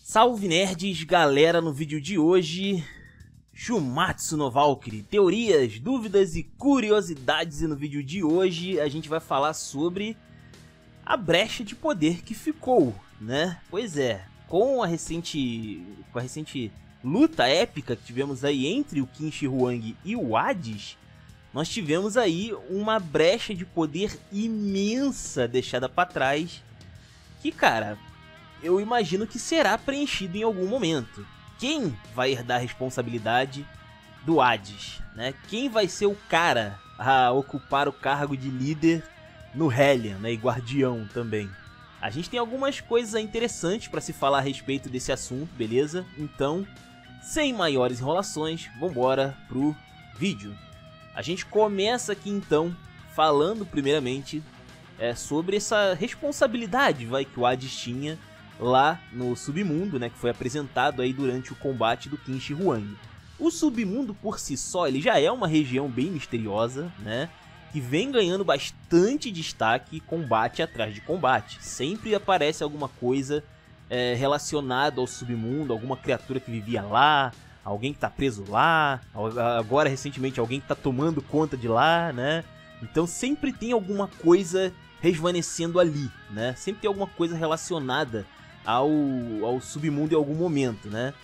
Salve nerds, galera, no vídeo de hoje, Shumatsu no Valkyrie, teorias, dúvidas e curiosidades, e no vídeo de hoje a gente vai falar sobre a brecha de poder que ficou, né? Pois é, com a recente luta épica que tivemos aí entre o Qin Shi Huang e o Hades, nós tivemos aí uma brecha de poder imensa deixada pra trás, que, cara, eu imagino que será preenchido em algum momento. Quem vai herdar a responsabilidade do Hades, né? Quem vai ser o cara a ocupar o cargo de líder no Hellion, né? E guardião também. A gente tem algumas coisas interessantes para se falar a respeito desse assunto, beleza? Então, sem maiores enrolações, vambora pro vídeo. A gente começa aqui então falando primeiramente sobre essa responsabilidade que o Hades tinha lá no submundo, né, que foi apresentado aí durante o combate do Qin Shi Huang. O submundo por si só, ele já é uma região bem misteriosa, né, que vem ganhando bastante destaque combate atrás de combate. Sempre aparece alguma coisa relacionada ao submundo, alguma criatura que vivia lá, alguém que tá preso lá, agora recentemente alguém que tá tomando conta de lá, né. Então sempre tem alguma coisa resvanecendo ali, né, sempre tem alguma coisa relacionada ao submundo em algum momento, né?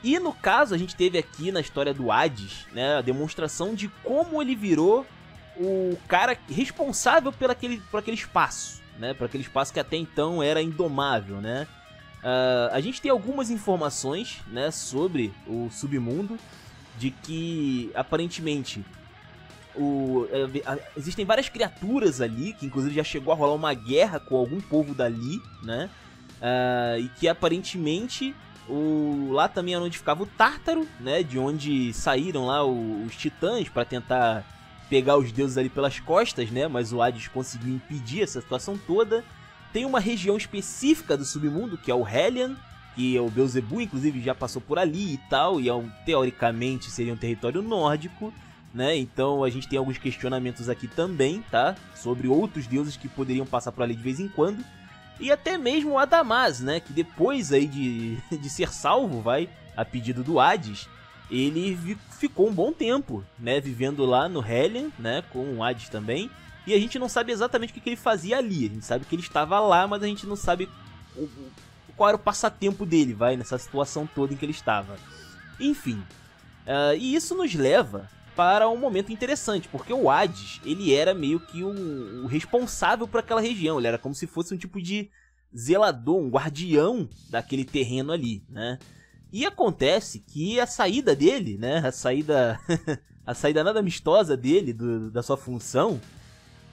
E no caso a gente teve aqui na história do Hades, né, a demonstração de como ele virou o cara responsável por aquele espaço, né? Por aquele espaço que até então era indomável, né? A gente tem algumas informações, né, sobre o submundo, de que aparentemente existem várias criaturas ali, que inclusive já chegou a rolar uma guerra com algum povo dali, né? E que aparentemente lá também é onde ficava o Tártaro, né, de onde saíram lá os titãs para tentar pegar os deuses ali pelas costas, né, mas o Hades conseguiu impedir essa situação toda. Tem uma região específica do submundo que é o Hellion, que o Beelzebub inclusive já passou por ali e tal, e teoricamente seria um território nórdico, né? Então a gente tem alguns questionamentos aqui também, tá, sobre outros deuses que poderiam passar por ali de vez em quando. E até mesmo o Adamas, né, que depois aí de ser salvo, a pedido do Hades, ele ficou um bom tempo, né, vivendo lá no Hellion, né, com o Hades também. E a gente não sabe exatamente o que ele fazia ali, a gente sabe que ele estava lá, mas a gente não sabe qual era o passatempo dele, nessa situação toda em que ele estava. Enfim, e isso nos leva para um momento interessante, porque o Hades, ele era meio que o responsável por aquela região, ele era como se fosse um tipo de zelador, um guardião daquele terreno ali, né? E acontece que a saída dele, né, a saída nada amistosa dele, da sua função,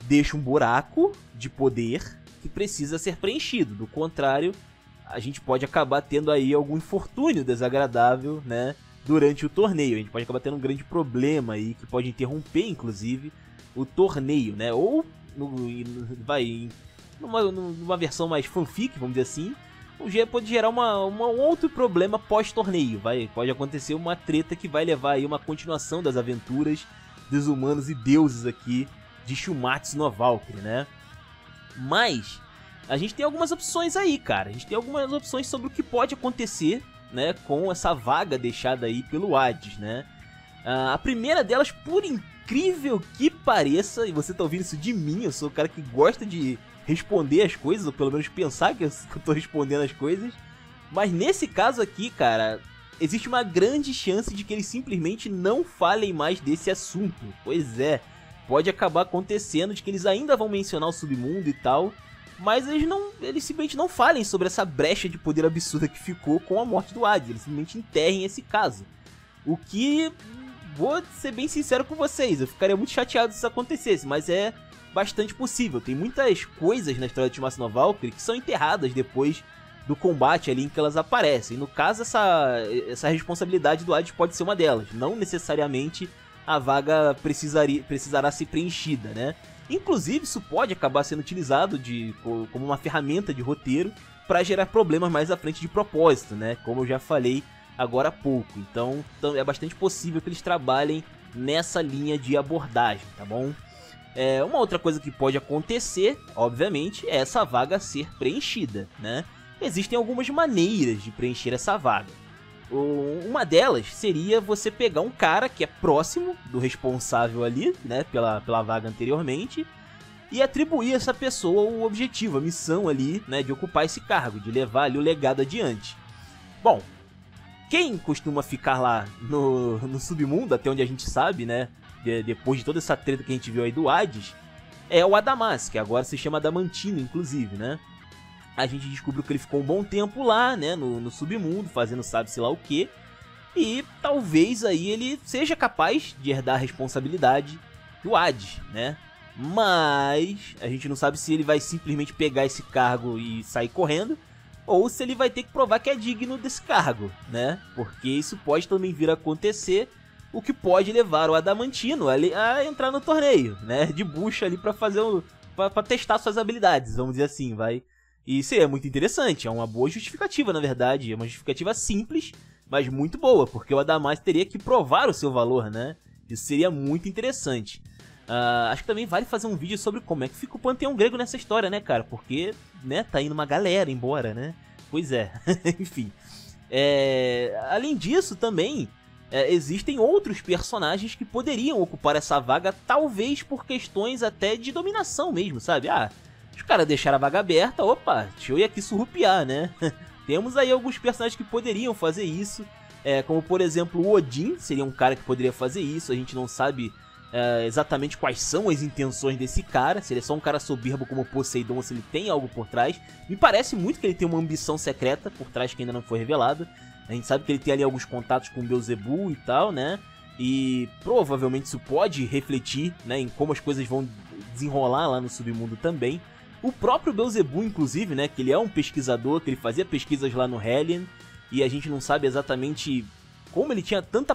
deixa um buraco de poder que precisa ser preenchido, do contrário, a gente pode acabar tendo aí algum infortúnio desagradável, né, durante o torneio. A gente pode acabar tendo um grande problema aí, que pode interromper, inclusive, o torneio, né? Ou, numa versão mais fanfic, vamos dizer assim, pode gerar um outro problema pós-torneio, pode acontecer uma treta que vai levar aí uma continuação das aventuras dos humanos e deuses aqui de Shumatsu no Valkyrie, né? Mas a gente tem algumas opções aí, cara. A gente tem algumas opções sobre o que pode acontecer, né, com essa vaga deixada aí pelo Hades, né? A primeira delas, por incrível que pareça, e você tá ouvindo isso de mim, eu sou o cara que gosta de responder as coisas, ou pelo menos pensar que eu tô respondendo as coisas, mas nesse caso aqui, cara, existe uma grande chance de que eles simplesmente não falem mais desse assunto. Pois é, pode acabar acontecendo de que eles ainda vão mencionar o submundo e tal, mas eles simplesmente não falem sobre essa brecha de poder absurda que ficou com a morte do Hades. Eles simplesmente enterrem esse caso. O que, vou ser bem sincero com vocês, eu ficaria muito chateado se isso acontecesse, mas é bastante possível. Tem muitas coisas na história de Shumatsu no Valkyrie que são enterradas depois do combate ali em que elas aparecem. No caso, essa responsabilidade do Hades pode ser uma delas. Não necessariamente a vaga precisará ser preenchida, né? Inclusive, isso pode acabar sendo utilizado como uma ferramenta de roteiro para gerar problemas mais à frente de propósito, né? Como eu já falei agora há pouco. Então é bastante possível que eles trabalhem nessa linha de abordagem, tá bom? Uma outra coisa que pode acontecer, obviamente, é essa vaga ser preenchida, né? existem algumas maneiras de preencher essa vaga. Uma delas seria você pegar um cara que é próximo do responsável ali, né, pela vaga anteriormente, e atribuir a essa pessoa o objetivo, a missão ali, né, de ocupar esse cargo, de levar ali o legado adiante. Bom, quem costuma ficar lá no submundo, até onde a gente sabe, né, depois de toda essa treta que a gente viu aí do Hades, é o Adamas, que agora se chama Adamantino, inclusive, né. A gente descobriu que ele ficou um bom tempo lá, né, no submundo, fazendo sabe-se lá o que. E talvez aí ele seja capaz de herdar a responsabilidade do Hades, né. Mas a gente não sabe se ele vai simplesmente pegar esse cargo e sair correndo, ou se ele vai ter que provar que é digno desse cargo, né. Porque isso pode também vir a acontecer, o que pode levar o Adamantino a entrar no torneio, né, de bucha ali pra fazer pra testar suas habilidades, vamos dizer assim, vai. E isso é muito interessante, é uma boa justificativa, na verdade. É uma justificativa simples, mas muito boa, porque o Adamas teria que provar o seu valor, né? Isso seria muito interessante. Acho que também vale fazer um vídeo sobre como é que fica o panteão grego nessa história, né, cara? Porque, né, tá indo uma galera embora, né? Pois é, enfim. Além disso, também, existem outros personagens que poderiam ocupar essa vaga, talvez por questões até de dominação mesmo, sabe? Os caras deixaram a vaga aberta, opa, deixa eu ir aqui surrupiar, né? Temos aí alguns personagens que poderiam fazer isso, como por exemplo o Odin, seria um cara que poderia fazer isso. A gente não sabe exatamente quais são as intenções desse cara, se ele é só um cara soberbo como Poseidon ou se ele tem algo por trás. Me parece muito que ele tem uma ambição secreta por trás que ainda não foi revelada. A gente sabe que ele tem ali alguns contatos com Beelzebub e tal, né? E provavelmente isso pode refletir, né, em como as coisas vão desenrolar lá no submundo também. O próprio Beelzebub, inclusive, né, que ele é um pesquisador, que ele fazia pesquisas lá no Hellion, e a gente não sabe exatamente como ele tinha tanta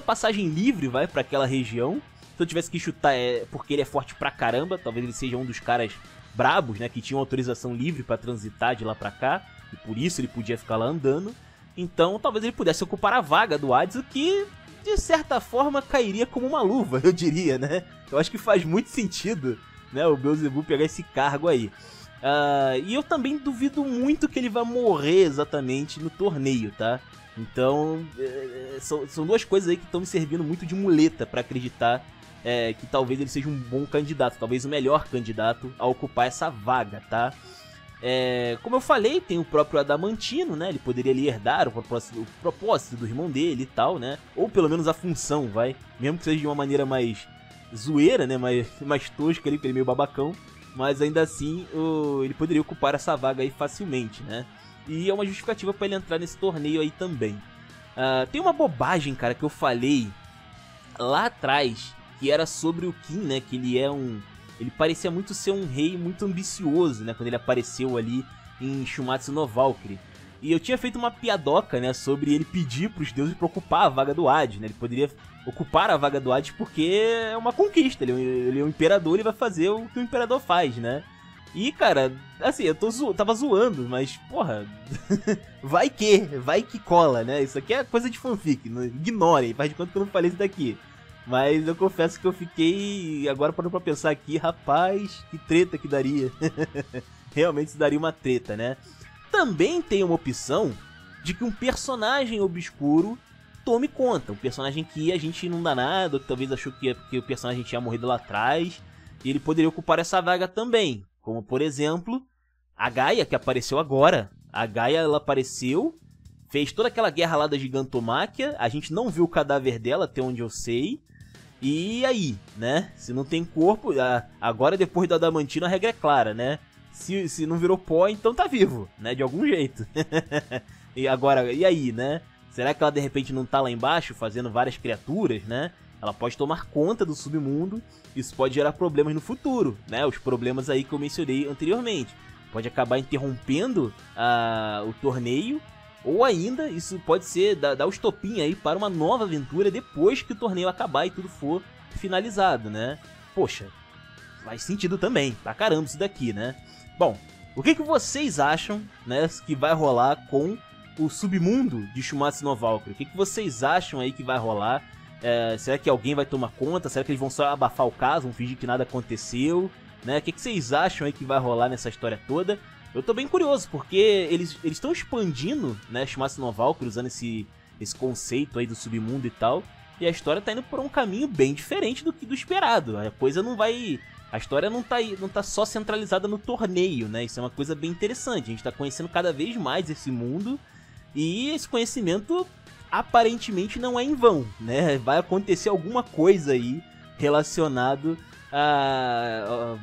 passagem livre, vai, pra aquela região. Se eu tivesse que chutar, é porque ele é forte pra caramba, talvez ele seja um dos caras brabos, né, que tinham autorização livre pra transitar de lá pra cá, e por isso ele podia ficar lá andando. Então, talvez ele pudesse ocupar a vaga do Hades, o que, de certa forma, cairia como uma luva, eu diria, né. Eu acho que faz muito sentido, né, o Beelzebub pegar esse cargo aí. E eu também duvido muito que ele vai morrer exatamente no torneio, tá? Então, são duas coisas aí que estão me servindo muito de muleta pra acreditar que talvez ele seja um bom candidato, talvez o melhor candidato a ocupar essa vaga, tá? Como eu falei, tem o próprio Adamantino, né? Ele poderia ali herdar o propósito do irmão dele e tal, né? Ou pelo menos a função, vai? Mesmo que seja de uma maneira mais zoeira, né, mais tosca ali, porque ele é meio babacão, mas ainda assim ele poderia ocupar essa vaga aí facilmente, né, e é uma justificativa pra ele entrar nesse torneio aí também. Tem uma bobagem, cara, que eu falei lá atrás, que era sobre o Kim, né, que ele parecia muito ser um rei muito ambicioso, né, quando ele apareceu ali em Shumatsu no Valkyrie. E eu tinha feito uma piadoca, né, sobre ele pedir pros deuses pra ocupar a vaga do Hades, né, ele poderia ocupar a vaga do Hades porque é uma conquista, ele é um imperador, ele vai fazer o que o imperador faz, né. E, cara, assim, eu tava zoando, mas, porra, vai que cola, né, isso aqui é coisa de fanfic, não, ignorem, faz de conta que eu não falei isso daqui. Mas eu confesso que eu fiquei, agora parando pra pensar aqui, rapaz, que treta que daria. Realmente isso daria uma treta, né. Também tem uma opção de que um personagem obscuro tome conta. Um personagem que a gente não dá nada, ou que talvez achou que o personagem tinha morrido lá atrás, e ele poderia ocupar essa vaga também. Como, por exemplo, a Gaia, que apareceu agora. A Gaia, ela apareceu, fez toda aquela guerra lá da Gigantomáquia, a gente não viu o cadáver dela, até onde eu sei. E aí, né? Se não tem corpo, agora depois do Adamantino a regra é clara, né? Se não virou pó, então tá vivo, né? De algum jeito. E agora, e aí, né? Será que ela de repente não tá lá embaixo fazendo várias criaturas, né? Ela pode tomar conta do submundo, isso pode gerar problemas no futuro, né? Os problemas aí que eu mencionei anteriormente. Pode acabar interrompendo o torneio, ou ainda isso pode ser dar o estopim aí para uma nova aventura depois que o torneio acabar e tudo for finalizado, né? Poxa, faz sentido também, pra caramba isso daqui, né? Bom, o que vocês acham, né, que vai rolar com o submundo de Shumatsu no Valkyrie? O que vocês acham aí que vai rolar? Será que alguém vai tomar conta? Será que eles vão só abafar o caso, vão fingir que nada aconteceu? Né? O que vocês acham aí que vai rolar nessa história toda? eu tô bem curioso, porque eles estão expandindo, né, Shumatsu no Valkyrie, usando esse conceito aí do submundo e tal, e a história tá indo por um caminho bem diferente do esperado. A coisa não vai... A história não tá só centralizada no torneio, né? Isso é uma coisa bem interessante. A gente tá conhecendo cada vez mais esse mundo, e esse conhecimento aparentemente não é em vão, né? Vai acontecer alguma coisa aí relacionado a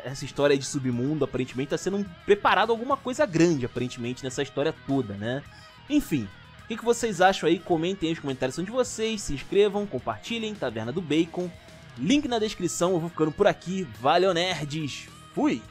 essa história de submundo. Aparentemente tá sendo preparado alguma coisa grande, aparentemente, nessa história toda, né? Enfim, o que vocês acham aí? Comentem aí os comentários de vocês, se inscrevam, compartilhem, Taverna do Bacon. Link na descrição, eu vou ficando por aqui. Valeu, nerds! Fui!